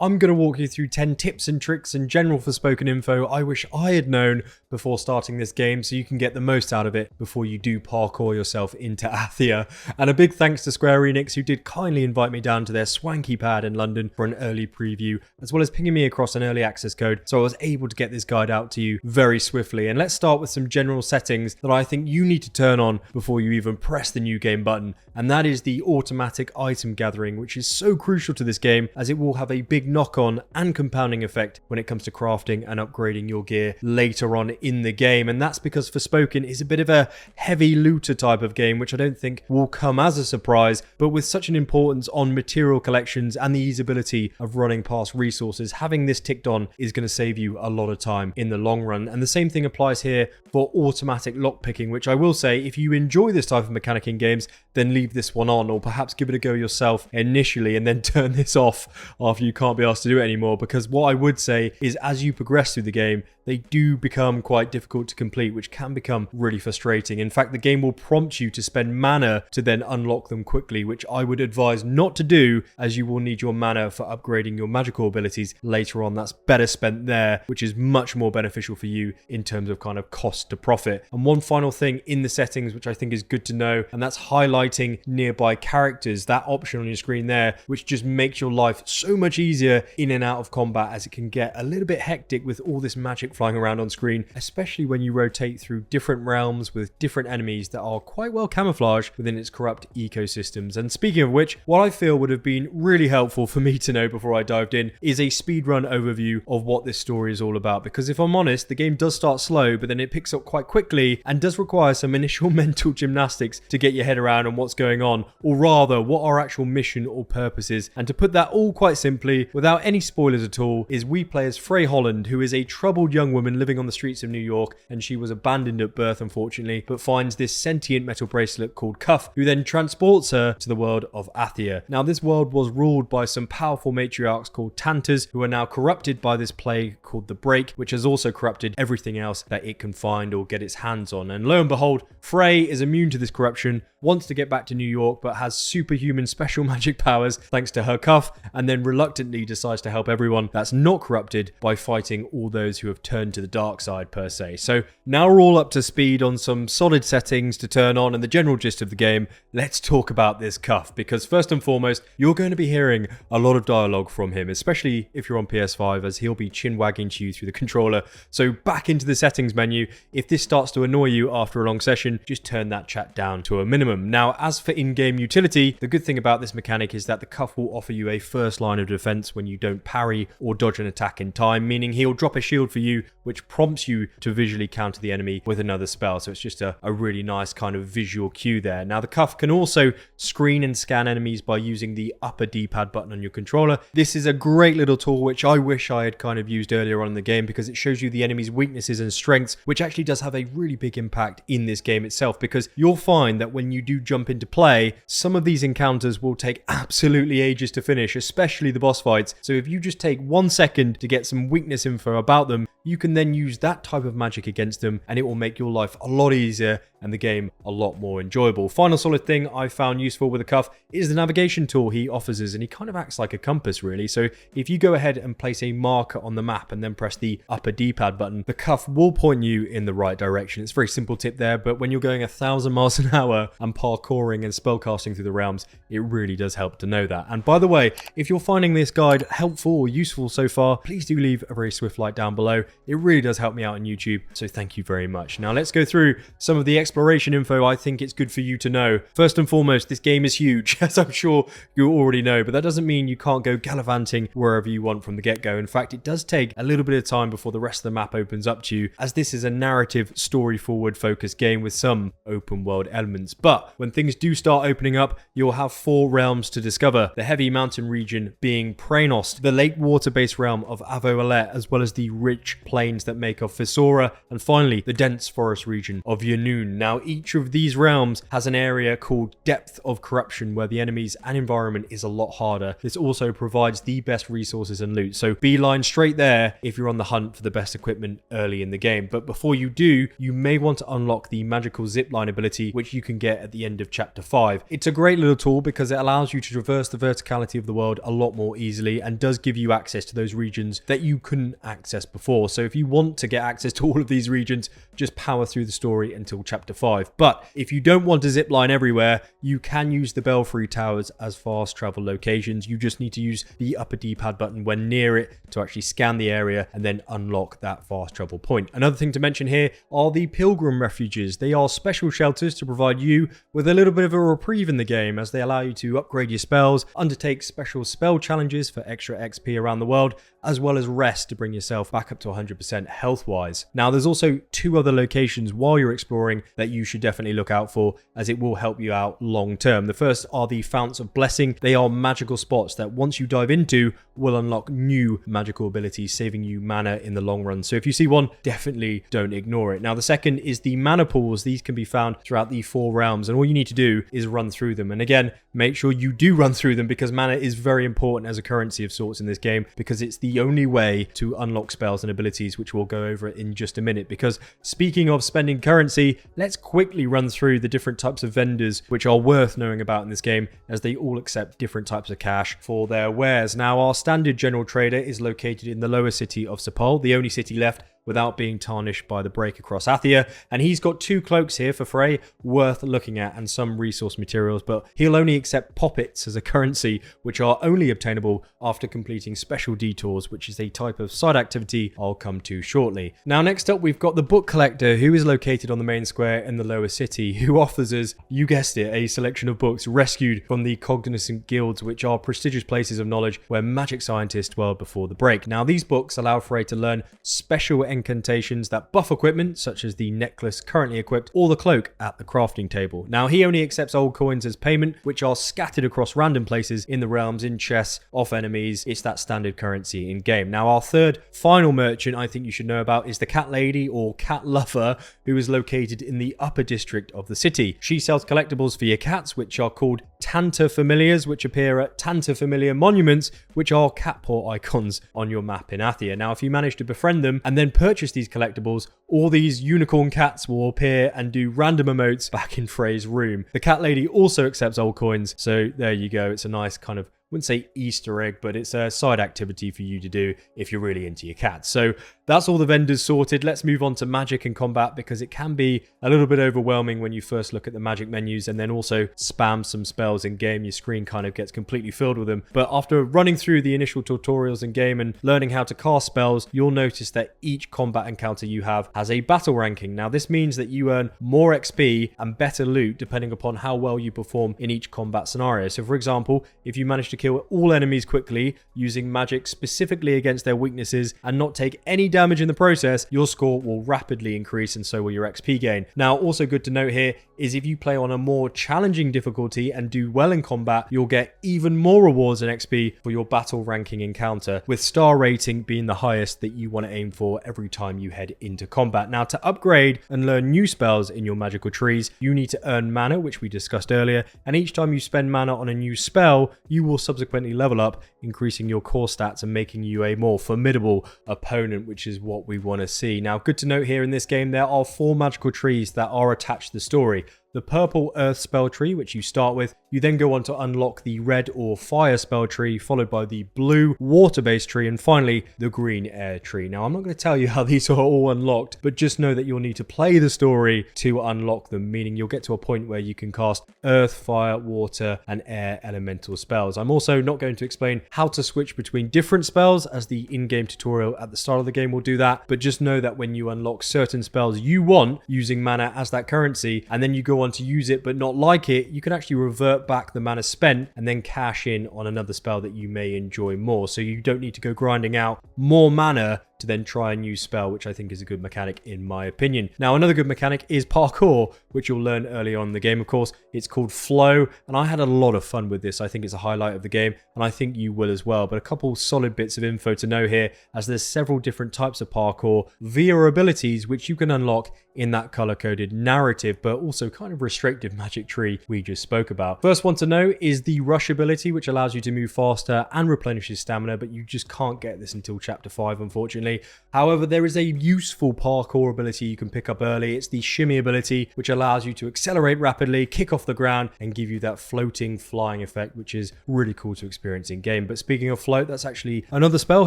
I'm going to walk you through 10 tips and tricks and general Forspoken info I wish I had known before starting this game so you can get the most out of it before you do parkour yourself into Athia. And a big thanks to Square Enix who did kindly invite me down to their swanky pad in London for an early preview, as well as pinging me across an early access code, so I was able to get this guide out to you very swiftly. And let's start with some general settings that I think you need to turn on before you even press the new game button, and that is the automatic item gathering, which is so crucial to this game as it will have a big knock-on and compounding effect when it comes to crafting and upgrading your gear later on in the game. And that's because Forspoken is a bit of a heavy looter type of game, which I don't think will come as a surprise, but with such an importance on material collections and the easeability of running past resources, having this ticked on is going to save you a lot of time in the long run. And the same thing applies here for automatic lockpicking, which I will say, if you enjoy this type of mechanic in games, then leave this one on, or perhaps give it a go yourself initially and then turn this off after you can't be asked to do it anymore, because what I would say is as you progress through the game, they do become quite difficult to complete, which can become really frustrating. In fact, the game will prompt you to spend mana to then unlock them quickly, which I would advise not to do, as you will need your mana for upgrading your magical abilities later on. That's better spent there, which is much more beneficial for you in terms of kind of cost to profit. And one final thing in the settings, which I think is good to know, and that's highlighting nearby characters, that option on your screen there, which just makes your life so much easier in and out of combat, as it can get a little bit hectic with all this magic flying around on screen, especially when you rotate through different realms with different enemies that are quite well camouflaged within its corrupt ecosystems. And speaking of which, what I feel would have been really helpful for me to know before I dived in is a speedrun overview of what this story is all about, because if I'm honest, the game does start slow, but then it picks up quite quickly and does require some initial mental gymnastics to get your head around on what's going on, or rather what our actual mission or purpose is. And to put that all quite simply, without any spoilers at all, is we play as Frey Holland, who is a troubled young woman living on the streets of New York, and she was abandoned at birth unfortunately, but finds this sentient metal bracelet called Cuff, who then transports her to the world of Athia. Now this world was ruled by some powerful matriarchs called Tanters, who are now corrupted by this plague called the Break, which has also corrupted everything else that it can find or get its hands on. And lo and behold, Frey is immune to this corruption, wants to get back to New York, but has superhuman special magic powers thanks to her Cuff, and then reluctantly decides to help everyone that's not corrupted by fighting all those who have turned to the dark side per se. So now we're all up to speed on some solid settings to turn on and the general gist of the game. Let's talk about this Cuff, because first and foremost, you're going to be hearing a lot of dialogue from him, especially if you're on PS5, as he'll be chin wagging to you through the controller. So back into the settings menu. If this starts to annoy you after a long session, just turn that chat down to a minimum. Now, as for in-game utility, the good thing about this mechanic is that the Cuff will offer you a first line of defense when you don't parry or dodge an attack in time, meaning he'll drop a shield for you, which prompts you to visually counter the enemy with another spell. So it's just a really nice kind of visual cue there. Now, the Cuff can also screen and scan enemies by using the upper D-pad button on your controller. This is a great little tool, which I wish I had kind of used earlier on in the game, because it shows you the enemy's weaknesses and strengths, which actually does have a really big impact in this game itself, because you'll find that when you do jump into play, some of these encounters will take absolutely ages to finish, especially the boss fights. So if you just take 1 second to get some weakness info about them, you can then use that type of magic against them, and it will make your life a lot easier and the game a lot more enjoyable. Final solid thing I found useful with the Cuff is the navigation tool he offers us, and he kind of acts like a compass really. So if you go ahead and place a marker on the map and then press the upper D-pad button, the Cuff will point you in the right direction. It's a very simple tip there, but when you're going 1,000 miles an hour and parkouring and spellcasting through the realms, it really does help to know that. And by the way, if you're finding this guide helpful or useful so far, please do leave a very swift like down below. It really does help me out on YouTube, so thank you very much. Now let's go through some of the exploration info I think it's good for you to know. First and foremost, this game is huge, as I'm sure you already know, but that doesn't mean you can't go gallivanting wherever you want from the get-go. In fact, it does take a little bit of time before the rest of the map opens up to you, as this is a narrative, story-forward focused game with some open-world elements. But when things do start opening up, you'll have 4 realms to discover. The heavy mountain region being Praenost, the lake water-based realm of Avo Alet, as well as the rich plains that make up Fissura, and finally the dense forest region of Yanun. Now each of these realms has an area called Depth of Corruption where the enemies and environment is a lot harder. This also provides the best resources and loot, so beeline straight there if you're on the hunt for the best equipment early in the game. But before you do, you may want to unlock the magical zipline ability, which you can get at the end of chapter 5. It's a great little tool because it allows you to traverse the verticality of the world a lot more easily and does give you access to those regions that you couldn't access before. So if you want to get access to all of these regions, just power through the story until chapter 5. But if you don't want to zipline everywhere, you can use the Belfry Towers as fast travel locations. You just need to use the upper D-pad button when near it to actually scan the area and then unlock that fast travel point. Another thing to mention here are the Pilgrim Refuges. They are special shelters to provide you with a little bit of a reprieve in the game, as they allow you to upgrade your spells, undertake special spell challenges for extra XP around the world, as well as rest to bring yourself back up to 100% health-wise. Now, there's also 2 other locations while you're exploring that you should definitely look out for, as it will help you out long-term. The first are the Founts of Blessing. They are magical spots that once you dive into will unlock new magical abilities, saving you mana in the long run. So if you see one, definitely don't ignore it. Now, the second is the mana pools. These can be found throughout the 4 realms, and all you need to do is run through them. And again, make sure you do run through them, because mana is very important as a currency of sorts in this game, because it's the only way to unlock spells and abilities, which we'll go over in just a minute. Because speaking of spending currency, let's quickly run through the different types of vendors which are worth knowing about in this game, as they all accept different types of cash for their wares. Now, our standard general trader is located in the lower city of Sepul, the only city left without being tarnished by the break across Athia, and he's got 2 cloaks here for Frey worth looking at, and some resource materials, but he'll only accept poppets as a currency, which are only obtainable after completing special detours, which is a type of side activity I'll come to shortly. Now, next up we've got the book collector, who is located on the main square in the lower city, who offers us, you guessed it, a selection of books rescued from the cognizant guilds, which are prestigious places of knowledge where magic scientists dwelled before the break. Now, these books allow Frey to learn special incantations that buff equipment, such as the necklace currently equipped or the cloak at the crafting table. Now, he only accepts old coins as payment, which are scattered across random places in the realms, in chests, off enemies. It's that standard currency in game. Now, our third final merchant I think you should know about is the cat lady, or cat lover, who is located in the upper district of the city. She sells collectibles for your cats, which are called Tanta Familiars, which appear at Tanta Familiar monuments, which are cat paw icons on your map in Athia. Now, if you manage to befriend them and then purchase these collectibles, all these unicorn cats will appear and do random emotes back in Frey's room. The cat lady also accepts old coins, so there you go. It's a nice kind of, wouldn't say Easter egg, but it's a side activity for you to do if you're really into your cats. So that's all the vendors sorted. Let's move on to magic and combat, because it can be a little bit overwhelming when you first look at the magic menus and then also spam some spells in game. Your screen kind of gets completely filled with them. But after running through the initial tutorials in game and learning how to cast spells, you'll notice that each combat encounter you have has a battle ranking. Now, this means that you earn more XP and better loot depending upon how well you perform in each combat scenario. So for example, if you manage to kill all enemies quickly using magic specifically against their weaknesses and not take any damage in the process, your score will rapidly increase, and so will your XP gain. Now, also good to note here is if you play on a more challenging difficulty and do well in combat, you'll get even more rewards and XP for your battle ranking encounter, with star rating being the highest that you want to aim for every time you head into combat. Now, to upgrade and learn new spells in your magical trees, you need to earn mana, which we discussed earlier, and each time you spend mana on a new spell, you will subsequently level up, increasing your core stats and making you a more formidable opponent, which is what we want to see. Now, good to note here in this game, there are 4 magical trees that are attached to the story. The purple earth spell tree, which you start with. You then go on to unlock the red or fire spell tree, followed by the blue water-based tree, and finally the green air tree. Now, I'm not going to tell you how these are all unlocked, but just know that you'll need to play the story to unlock them, meaning you'll get to a point where you can cast earth, fire, water, and air elemental spells. I'm also not going to explain how to switch between different spells, as the in-game tutorial at the start of the game will do that, but just know that when you unlock certain spells you want using mana as that currency, and then you go on to use it but not like it, you can actually revert back the mana spent and then cash in on another spell that you may enjoy more. So you don't need to go grinding out more mana to then try a new spell, which I think is a good mechanic in my opinion. Now, another good mechanic is parkour, which you'll learn early on in the game, of course. It's called flow, and I had a lot of fun with this. I think it's a highlight of the game, and I think you will as well. But a couple solid bits of info to know here, as there's several different types of parkour via abilities, which you can unlock in that color-coded narrative, but also kind of restrictive magic tree we just spoke about. First one to know is the rush ability, which allows you to move faster and replenishes stamina, but you just can't get this until chapter 5, unfortunately. However, there is a useful parkour ability you can pick up early. It's the shimmy ability, which allows you to accelerate rapidly, kick off the ground, and give you that floating, flying effect, which is really cool to experience in game. But speaking of float, that's actually another spell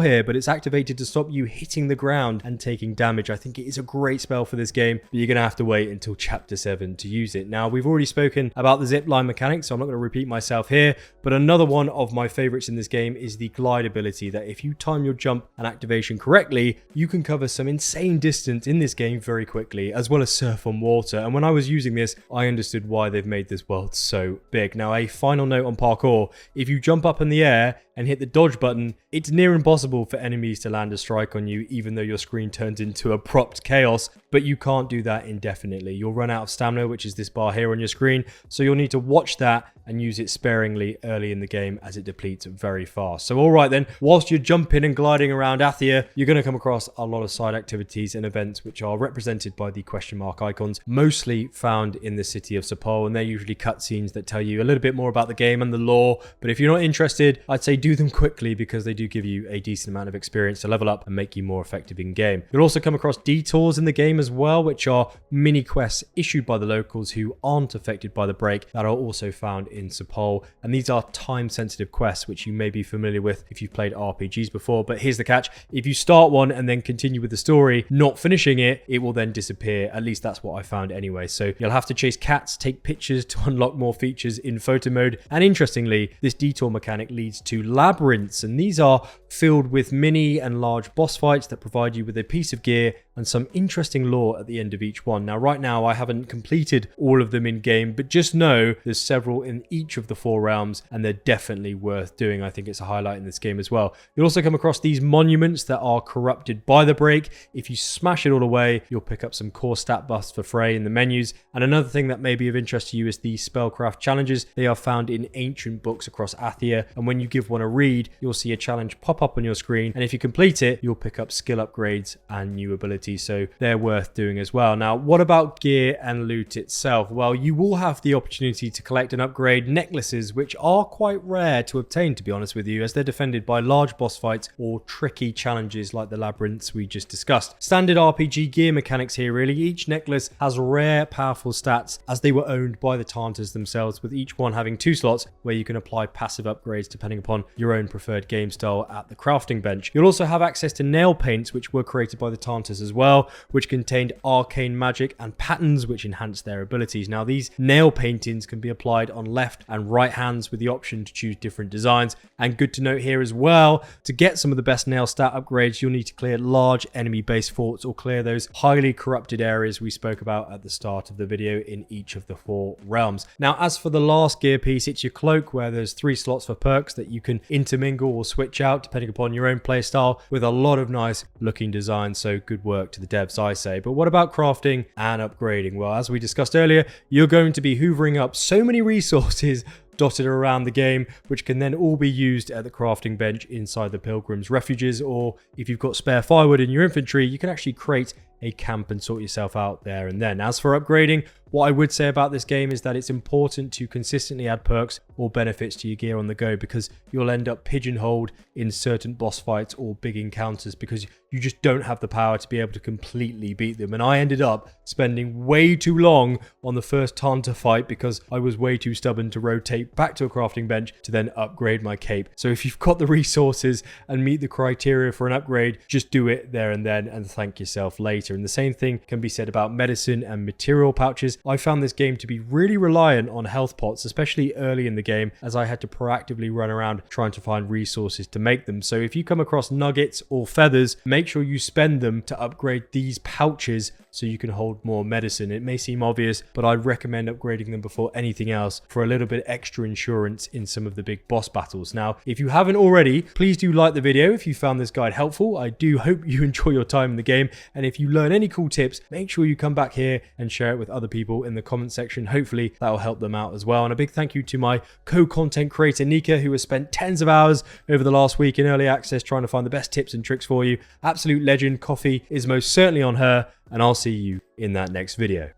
here, but it's activated to stop you hitting the ground and taking damage. I think it is a great spell for this game, but you're going to have to wait until chapter 7 to use it. Now, we've already spoken about the zipline mechanic, so I'm not going to repeat myself here, but another one of my favorites in this game is the glide ability, that if you time your jump and activation correctly, you can cover some insane distance in this game very quickly, as well as surf on water. And when I was using this, I understood why they've made this world so big. Now, a final note on parkour: if you jump up in the air and hit the dodge button, it's near impossible for enemies to land a strike on you, even though your screen turns into abrupt chaos, but you can't do that indefinitely. You'll run out of stamina, which is this bar here on your screen, so you'll need to watch that and use it sparingly early in the game, as it depletes very fast. So all right then, whilst you're jumping and gliding around Athia, you're going to come across a lot of side activities and events which are represented by the question mark icons, mostly found in the city of Sepul, and they're usually cutscenes that tell you a little bit more about the game and the lore. But if you're not interested, I'd say do them quickly, because they do give you a decent amount of experience to level up and make you more effective in game. You'll also come across detours in the game as well, which are mini quests issued by the locals who aren't affected by the break, that are also found in Sepul. And these are time sensitive quests, which you may be familiar with if you've played RPGs before. But here's the catch: if you start one and then continue with the story, not finishing it, it will then disappear. At least that's what I found anyway. So you'll have to chase cats, take pictures to unlock more features in photo mode. And interestingly, this detour mechanic leads to labyrinths, and these are filled with mini and large boss fights that provide you with a piece of gear and some interesting lore at the end of each one. Now, right now, I haven't completed all of them in game, but just know there's several in each of the 4 realms, and they're definitely worth doing. I think it's a highlight in this game as well. You'll also come across these monuments that are corrupted by the break. If you smash it all away, you'll pick up some core stat buffs for Frey in the menus. And another thing that may be of interest to you is the spellcraft challenges. They are found in ancient books across Athia, and when you give one a read, you'll see a challenge pop up on your screen, and if you complete it, you'll pick up skill upgrades and new abilities, so they're worth doing as well. Now, what about gear and loot itself? Well, you will have the opportunity to collect and upgrade necklaces, which are quite rare to obtain, to be honest with you, as they're defended by large boss fights or tricky challenges like the labyrinths we just discussed. Standard RPG gear mechanics here, really. Each necklace has rare, powerful stats, as they were owned by the Tanters themselves, with each one having 2 slots where you can apply passive upgrades depending upon your own preferred game style at the crafting bench. You'll also have access to nail paints, which were created by the Tanters as well, which contained arcane magic and patterns which enhance their abilities. Now, these nail paintings can be applied on left and right hands with the option to choose different designs. And good to note here as well, to get some of the best nail stat upgrades, you'll need to clear large enemy base forts or clear those highly corrupted areas we spoke about at the start of the video in each of the 4 realms. Now, as for the last gear piece, it's your cloak, where there's 3 slots for perks that you can intermingle or switch out depending upon your own playstyle, with a lot of nice looking designs. So good work to the devs, I say. But what about crafting and upgrading? Well, as we discussed earlier, you're going to be hoovering up so many resources dotted around the game, which can then all be used at the crafting bench inside the Pilgrim's Refuges, or if you've got spare firewood in your inventory, you can actually create a camp and sort yourself out there and then. As for upgrading, what I would say about this game is that it's important to consistently add perks or benefits to your gear on the go, because you'll end up pigeonholed in certain boss fights or big encounters because you just don't have the power to be able to completely beat them. And I ended up spending way too long on the first Tantor fight because I was way too stubborn to rotate back to a crafting bench to then upgrade my cape. So if you've got the resources and meet the criteria for an upgrade, just do it there and then and thank yourself later. And the same thing can be said about medicine and material pouches. I found this game to be really reliant on health pots, especially early in the game, as I had to proactively run around trying to find resources to make them. So if you come across nuggets or feathers, make sure you spend them to upgrade these pouches so you can hold more medicine. It may seem obvious, but I'd recommend upgrading them before anything else for a little bit extra insurance in some of the big boss battles. Now, if you haven't already, please do like the video if you found this guide helpful. I do hope you enjoy your time in the game, and if you learn any cool tips, make sure you come back here and share it with other people in the comment section. Hopefully that will help them out as well. And a big thank you to my co-content creator Nika, who has spent tens of hours over the last week in early access trying to find the best tips and tricks for you. Absolute legend. Coffee is most certainly on her, and I'll see you in that next video.